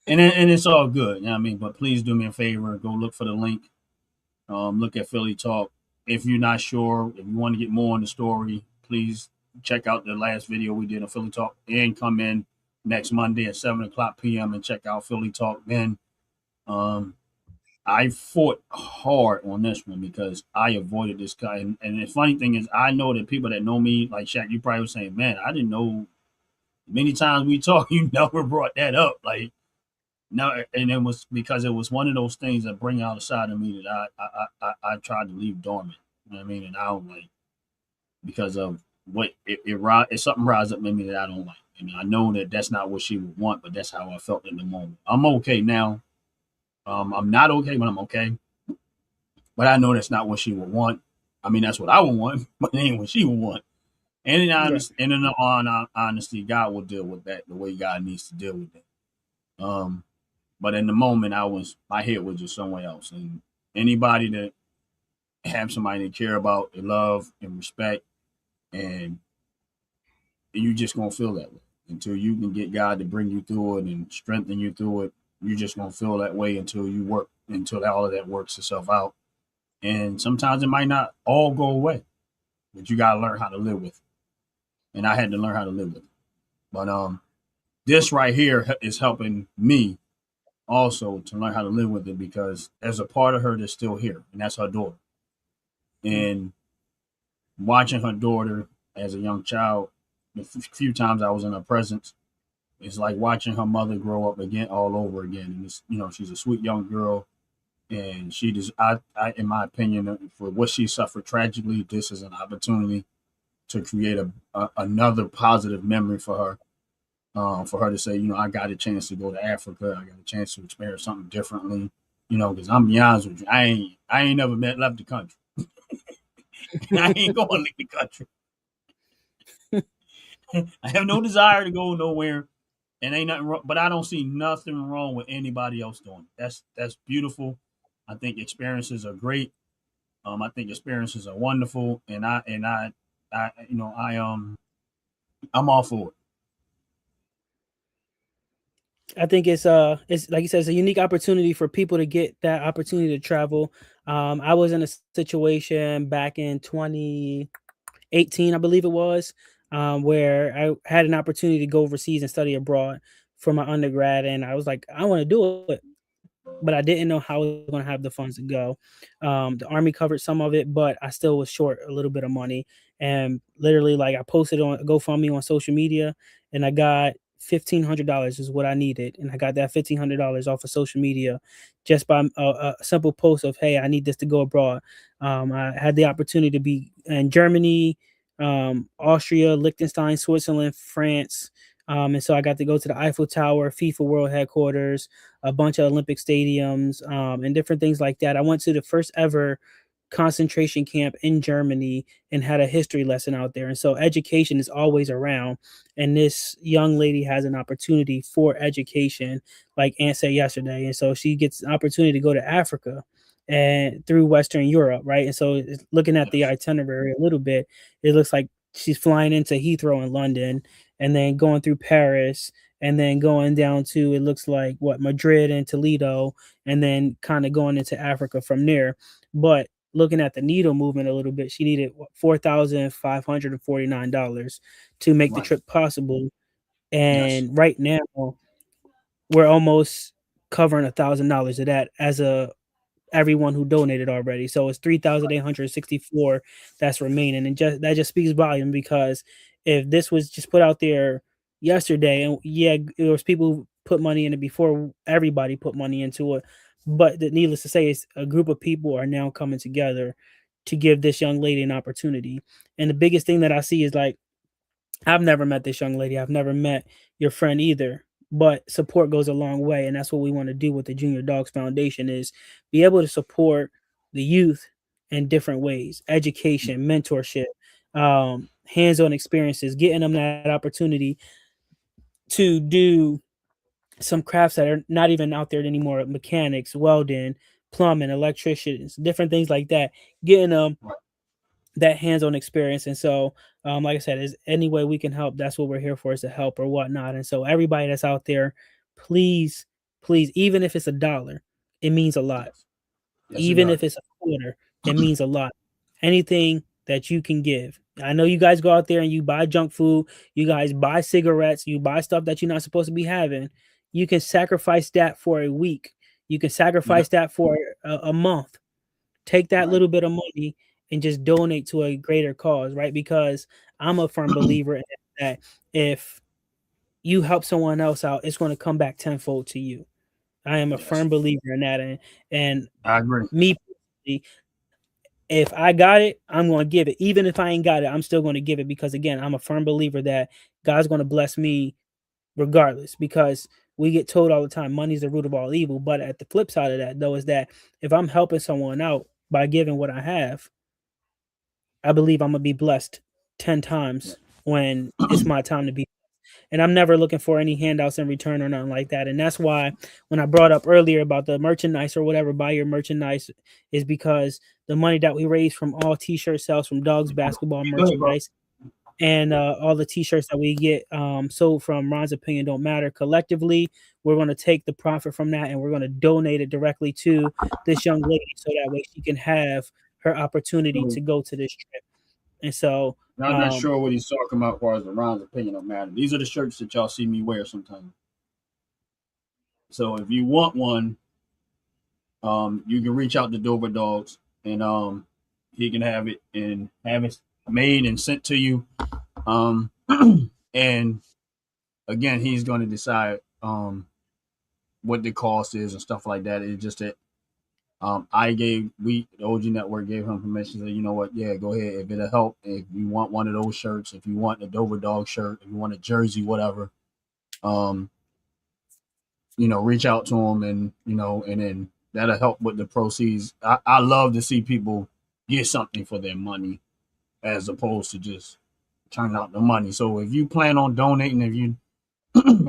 C: And it's all good, you know what I mean? But please do me a favor, go look for the link. Look at Philly Talk. If you're not sure, if you want to get more on the story, please check out the last video we did on Philly Talk and come in next Monday at 7 o'clock p.m. and check out Philly Talk then. Um, I fought hard on this one because I avoided this guy. And the funny thing is, I know that people that know me, like Shaq, you probably was saying, man, I didn't know many times we talk, you never brought that up. Like, no, and it was because it was one of those things that bring out a side of me that I tried to leave dormant. You know what I mean? And I don't like because of what it something rises up in me that I don't like. And I know that that's not what she would want, but that's how I felt in the moment. I'm okay now. I'm not okay, but I'm okay. But I know that's not what she would want. I mean, that's what I would want, but it ain't what she would want. And
B: Right.
C: in honesty, God will deal with that the way God needs to deal with it. Um, but in the moment, my head was just somewhere else. And anybody that have somebody they care about, they love and respect, and you just gonna feel that way until you can get God to bring you through it and strengthen you through it. You just gonna feel that way until all of that works itself out. And sometimes it might not all go away, but you gotta learn how to live with it. And I had to learn how to live with it. But this right here is helping me also to learn how to live with it because there's a part of her that's still here, and that's her daughter. And watching her daughter as a young child, the few times I was in her presence, it's like watching her mother grow up again, all over again. And it's, she's a sweet young girl, and she just, in my opinion, for what she suffered tragically, this is an opportunity to create another positive memory for her to say, I got a chance to go to Africa, I got a chance to experience something differently, because I'm be honest with you, I ain't never left the country. I ain't going to leave the country. I have no desire to go nowhere, and ain't nothing wrong. But I don't see nothing wrong with anybody else doing it. That's beautiful. I think experiences are great. I think experiences are wonderful, and I'm all for it.
B: I think it's like you said, it's a unique opportunity for people to get that opportunity to travel. I was in a situation back in 2018, I believe it was, where I had an opportunity to go overseas and study abroad for my undergrad, and I was like, I want to do it, but I didn't know how I was going to have the funds to go. The army covered some of it, but I still was short a little bit of money. And literally, like I posted on GoFundMe on social media, and I got $1,500 is what I needed, and I got that $1,500 off of social media just by a simple post of, "Hey, I need this to go abroad." I had the opportunity to be in Germany, Austria, Liechtenstein, Switzerland, France. And so I got to go to the Eiffel Tower, FIFA World Headquarters, a bunch of Olympic stadiums, and different things like that. I went to the first ever concentration camp in Germany and had a history lesson out there. And so education is always around. And this young lady has an opportunity for education, like Ant said yesterday. And so she gets an opportunity to go to Africa and through Western Europe, right? And so looking at the
C: Yes.
B: itinerary a little bit, it looks like she's flying into Heathrow in London and then going through Paris and then going down to, it looks like, what, Madrid and Toledo, and then kind of going into Africa from there. But looking at the needle movement a little bit, she needed $4,549 to make the
C: Right.
B: trip possible.
C: Yes.
B: And right now, we're almost covering $1,000 of that as a everyone who donated already. So it's 3,864 that's remaining, and that just speaks volume because if this was just put out there yesterday, and yeah, there was people who put money in it before everybody put money into it, but needless to say, it's a group of people are now coming together to give this young lady an opportunity. And the biggest thing that I see is like, I've never met this young lady. I've never met your friend either. But support goes a long way, and that's what we want to do with the Junior Dogs Foundation is be able to support the youth in different ways: education, mentorship, hands-on experiences, getting them that opportunity to do some crafts that are not even out there anymore, mechanics, welding, plumbing, electricians, different things like that, getting them that hands-on experience. And so, like I said, is any way we can help, that's what we're here for, is to help or whatnot. And so everybody that's out there, please, please, even if it's $1, it means a lot.
C: Yes. Yes, it
B: Even
C: does.
B: if it's a quarter, it means a lot. Anything that you can give. I know you guys go out there and you buy junk food, you guys buy cigarettes, you buy stuff that you're not supposed to be having. You can sacrifice that for a week. You can
C: Yep.
B: sacrifice that for a month. Take that
C: Right.
B: little bit of money and just donate to a greater cause, right? Because I'm a firm believer in that if you help someone else out, it's going to come back tenfold to you. I am a
C: Yes.
B: firm believer in that. And
C: I agree.
B: me personally, if I got it, I'm going to give it. Even if I ain't got it, I'm still going to give it because, again, I'm a firm believer that God's going to bless me regardless. Because we get told all the time, money's the root of all evil. But at the flip side of that, though, is that if I'm helping someone out by giving what I have, I believe I'm going to be blessed 10
C: Yeah.
B: times when it's my time to be. And I'm never looking for any handouts in return or nothing like that. And that's why when I brought up earlier about the merchandise or whatever, buy your merchandise, is because the money that we raise from all t-shirt sales, from dogs basketball
C: Go ahead, bro.
B: merchandise, and all the t-shirts that we get sold from Ron's Opinion Don't Matter, collectively, we're going to take the profit from that and we're going to donate it directly to this young lady so that way she can have her opportunity
C: So,
B: to go to this trip. And so,
C: I'm not sure what he's talking about as far as the Ron's opinion on matter. These are the shirts that y'all see me wear sometimes. So if you want one, you can reach out to Dover Dogs and he can have it made and sent to you. Um, and again, he's going to decide what the cost is and stuff like that. It's just that the OG Network gave him permission to say, you know what, yeah, go ahead. If it'll help, if you want one of those shirts, if you want a Dover Dog shirt, if you want a jersey, whatever, um, reach out to him and then that'll help with the proceeds. I love to see people get something for their money as opposed to just turn out the money. So if you plan on donating, if you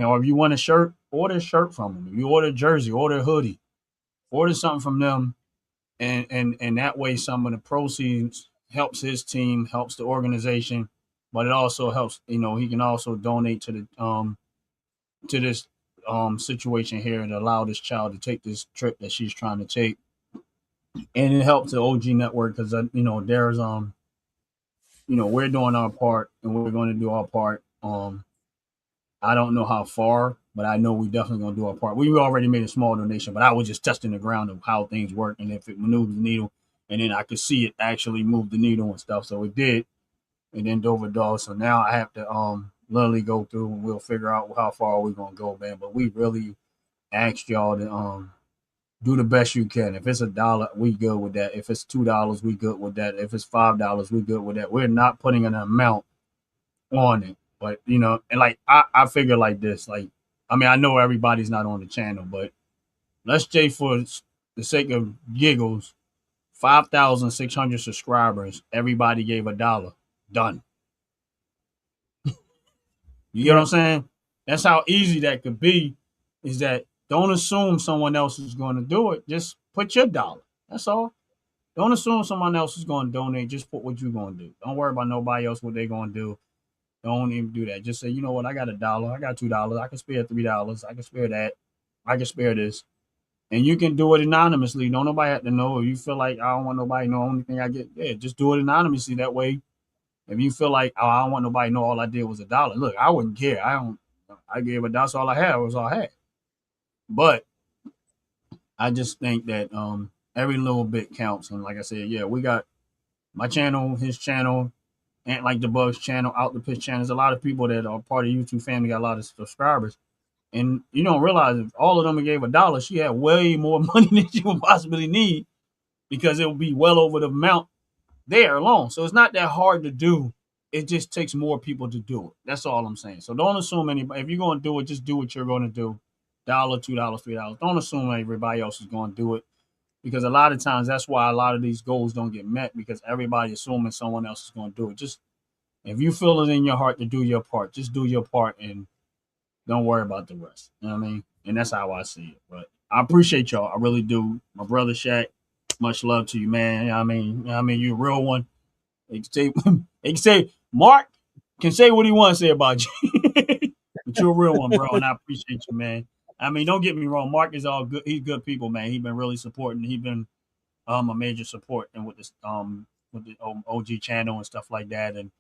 C: or if you want a shirt, order a shirt from them. If you order a jersey, order a hoodie, order something from them, and that way some of the proceeds helps his team, helps the organization, but it also helps. He can also donate to this situation here and allow this child to take this trip that she's trying to take, and it helps the OG Network because there's we're doing our part and we're going to do our part. I don't know how far, but I know we definitely gonna do our part. We already made a small donation, but I was just testing the ground of how things work and if it maneuvers the needle, and then I could see it actually move the needle and stuff. So it did, and then Dover Dog. So now I have to literally go through and we'll figure out how far we're gonna go, man. But we really asked y'all to do the best you can. If it's $1, we good with that. If it's $2, we good with that. If it's $5, we good with that. We're not putting an amount on it. But and like I figure like this, like I mean I know everybody's not on the channel, but let's say for the sake of giggles, 5,600 subscribers, everybody gave $1. Done. You get what I'm
B: yep,
C: saying? That's how easy that could be. Is that don't assume someone else is going to do it. Just put your dollar. That's all. Don't assume someone else is going to donate. Just put what you're going to do. Don't worry about nobody else what they're going to do. Don't even do that. Just say, you know what, I got $1, I got $2, I can spare $3, I can spare that, I can spare this. And you can do it anonymously. Don't nobody have to know. If you feel like I don't want nobody to know only thing I get, yeah, just do it anonymously. That way, if you feel like I don't want nobody to know all I did was $1, look, I wouldn't care. I gave $1, that's all I had was all I had. But I just think that every little bit counts. And like I said, yeah, we got my channel, his channel, and like the Bugs channel, Out the Pitch channel. There's a lot of people that are part of YouTube family, got a lot of subscribers. And you don't realize if all of them gave $1, she had way more money than she would possibly need because it would be well over the amount there alone. So it's not that hard to do. It just takes more people to do it. That's all I'm saying. So don't assume anybody. If you're going to do it, just do what you're going to do. $1, $2, $3. Don't assume everybody else is going to do it because a lot of times that's why a lot of these goals don't get met because everybody assuming someone else is going to do it. Just if you feel it in your heart to do your part, just do your part and don't worry about the rest. You know what I mean? And that's how I see it. But I appreciate y'all. I really do. My brother Shaq, much love to you, man. I mean, you're a real one. They can say, they can say Mark can say what he wants to say about you, but you're a real one, bro, and I appreciate you, man. I mean, don't get me wrong. Mark is all good. He's good people, man. He's been really supporting. He's been a major support and with the OG channel and stuff like that. And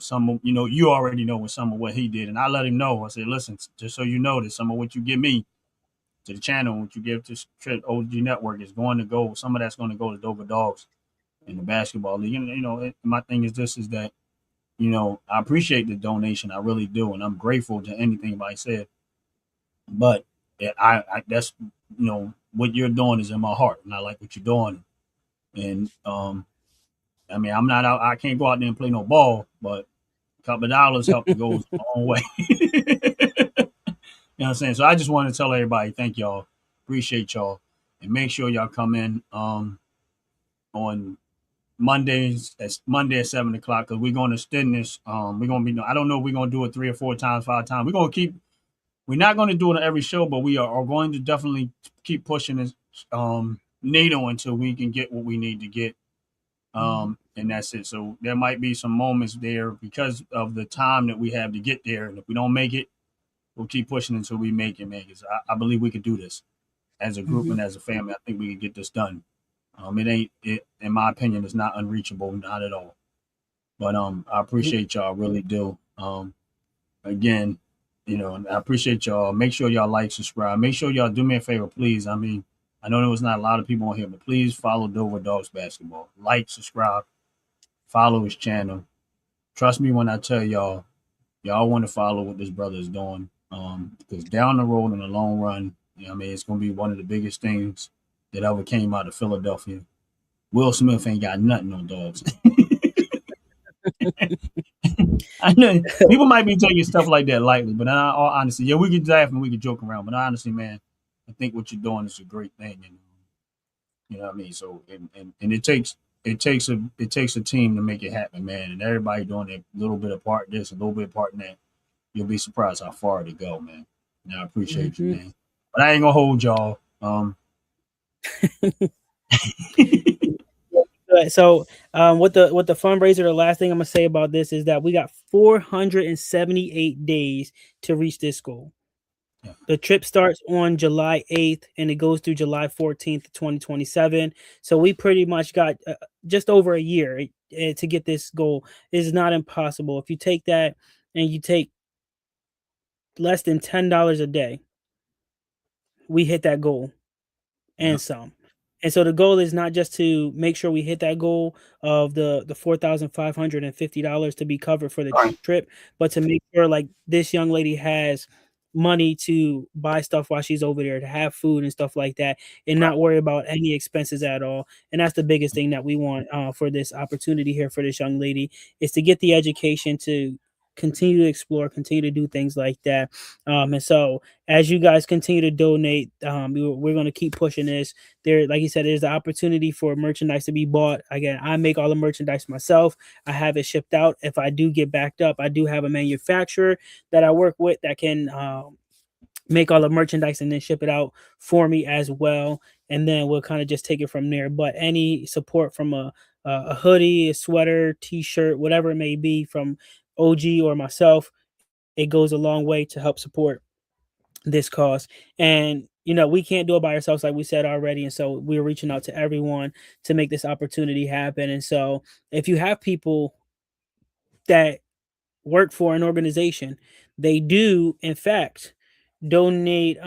C: some you already know some of what he did, and I let him know. I said, listen, just so you know that some of what you give me to the channel, what you give to OG Network is going to go. Some of that's going to go to Dover Dogs in the basketball league. My thing is this is that I appreciate the donation, I really do, and I'm grateful to anything anybody said. But I that's what you're doing is in my heart, and I like what you're doing. And I mean, I'm not out. I can't go out there and play no ball, but a couple of dollars help to go a long way. You know what I'm saying? So I just want to tell everybody, thank y'all, appreciate y'all, and make sure y'all come in on Mondays. That's Monday at 7 o'clock because we're going to extend this. We're going to be. I don't know if we're going to do it 3 or 4 times, 5 times. We're going to keep. We're not going to do it on every show, but we are going to definitely keep pushing this needle until we can get what we need to get. And that's it. So there might be some moments there because of the time that we have to get there, and if we don't make it, we'll keep pushing until we make it, man. Because I believe we could do this as a group and as a family. I think we can get this done. In my opinion, it's not unreachable, not at all. But I appreciate y'all, really do. Again, I appreciate y'all. Make sure y'all like, subscribe. Make sure y'all do me a favor, please. I mean, I know there was not a lot of people on here, but please follow Dover Dogs Basketball. Like, subscribe, follow his channel. Trust me when I tell y'all want to follow what this brother is doing. Because down the road in the long run, it's going to be one of the biggest things that ever came out of Philadelphia. Will Smith ain't got nothing on dogs. I know people might be taking stuff like that lightly, but all honesty, we can laugh and we can joke around. But honestly, man, I think what you're doing is a great thing, and you know what I mean. So, and it takes a team to make it happen, man. And everybody doing a little bit of part in this, a little bit of part in that. You'll be surprised how far to go, man. And I appreciate you, man. But I ain't gonna hold y'all.
B: So with the fundraiser, the last thing I'm gonna say about this is that we got 478 days to reach this goal. Yeah. The trip starts on July 8th and it goes through July 14th, 2027. So we pretty much got just over a year to get this goal. It is not impossible. If you take that and you take less than $10 a day, we hit that goal and some. And so the goal is not just to make sure we hit that goal of the $4,550 to be covered for the trip, but to make sure like this young lady has money to buy stuff while she's over there, to have food and stuff like that, and not worry about any expenses at all. And that's the biggest thing that we want for this opportunity here for this young lady, is to get the education to continue to explore, continue to do things like that. And so as you guys continue to donate, we're going to keep pushing this. There, like you said, there's the opportunity for merchandise to be bought. Again, I make all the merchandise myself. I have it shipped out. If I do get backed up, I do have a manufacturer that I work with that can make all the merchandise and then ship it out for me as well. And then we'll kind of just take it from there. But any support from a hoodie, a sweater, t-shirt, whatever it may be from OG or myself, it goes a long way to help support this cause. And we can't do it by ourselves, like we said already, and so we're reaching out to everyone to make this opportunity happen. And so if you have people that work for an organization, they do in fact donate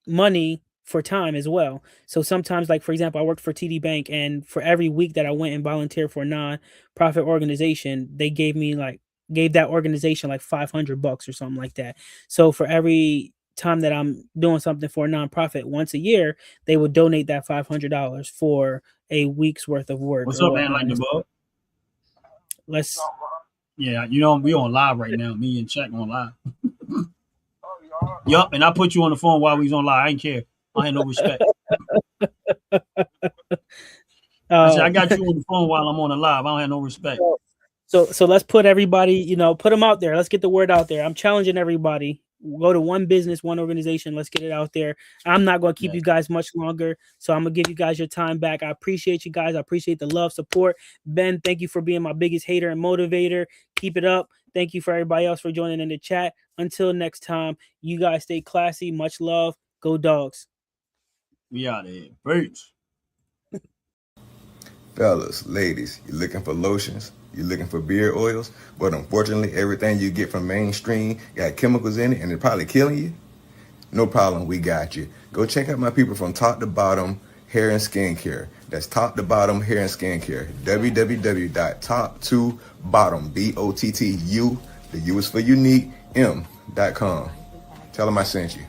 B: money for time as well. So sometimes, like for example, I worked for TD Bank, and for every week that I went and volunteered for a non-profit organization, they gave that organization like $500 or something like that. So for every time that I'm doing something for a nonprofit once a year, they would donate that $500 for a week's worth of work.
C: What's up, man? Like the bug? Yeah, we on live right now. Me and Chuck on live. Yup, and I put you on the phone while we was on live. I didn't care. I had no respect. I said, I got you on the phone while I'm on the live. I don't have no respect.
B: So let's put everybody, put them out there. Let's get the word out there. I'm challenging everybody Go to one business, one organization. Let's get it out there. I'm not going to keep
C: Yeah.
B: you guys much longer, so I'm going to give you guys your time back. I appreciate you guys. I appreciate the love, support. Ben, thank you for being my biggest hater and motivator. Keep it up. Thank you for everybody else for joining in the chat. Until next time, you guys stay classy. Much love. Go Dogs.
C: We out of here. Preach.
A: Fellas, ladies, you looking for lotions? You looking for beard oils? But unfortunately, everything you get from mainstream got chemicals in it and it's probably killing you? No problem, we got you. Go check out my people from Top to Bottom Hair and Skincare. That's Top to Bottom Hair and Skincare. www.top2bottom, BOTTU, the U is for unique, M.com. Tell them I sent you.